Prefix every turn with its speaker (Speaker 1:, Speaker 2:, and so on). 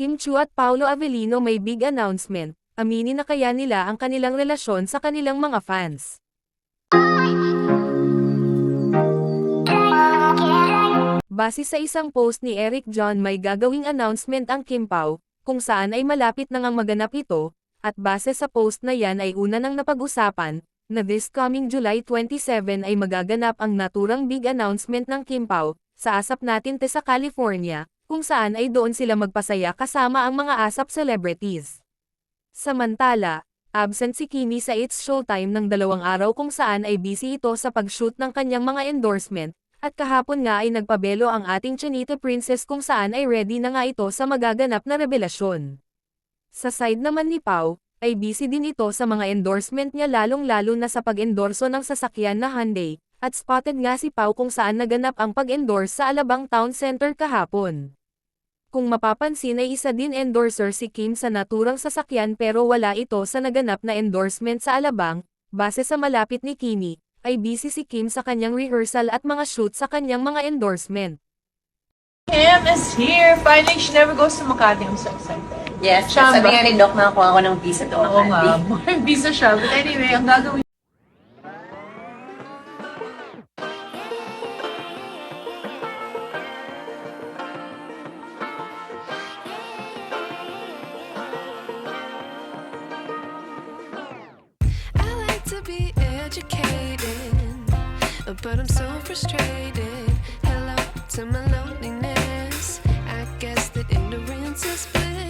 Speaker 1: Kim Chiu at Paolo Avellino may big announcement, aminin na kaya nila ang kanilang relasyon sa kanilang mga fans. Base sa isang post ni Eric John may gagawing announcement ang Kim Pao, kung saan ay malapit na ngang maganap ito, at base sa post na yan ay una nang napag-usapan, na this coming July 27 ay magaganap ang naturang big announcement ng Kim Pao, sa Asap Natin Te sa California, kung saan ay doon sila magpasaya kasama ang mga ASAP celebrities. Samantala, absent si Kimi sa It's Showtime ng 2 araw kung saan ay busy ito sa pag-shoot ng kanyang mga endorsement, at kahapon nga ay nagpabelo ang ating Chinita Princess kung saan ay ready na nga ito sa magaganap na revelasyon. Sa side naman ni Pao, ay busy din ito sa mga endorsement niya lalong-lalo na sa pag-endorso ng sasakyan na Hyundai, at spotted nga si Pao kung saan naganap ang pag-endorse sa Alabang Town Center kahapon. Kung mapapansin ay isa din endorser si Kim sa naturang sasakyan pero wala ito sa naganap na endorsement sa Alabang, base sa malapit ni Kimi, ay busy si Kim sa kanyang rehearsal at mga shoot sa kanyang mga endorsement.
Speaker 2: Kim is here! Finally, she never goes to Makati. I'm so excited.
Speaker 3: Yes,
Speaker 2: Siya
Speaker 3: sabi
Speaker 2: ba?
Speaker 3: nga ni Doc, nakakuha ko ng visa to
Speaker 2: Oo nga,
Speaker 3: Makati.
Speaker 2: more visa siya. But anyway, ang gagawin
Speaker 4: I like to be educated, but I'm so frustrated. Hello to my loneliness. I guess that ignorance is bliss.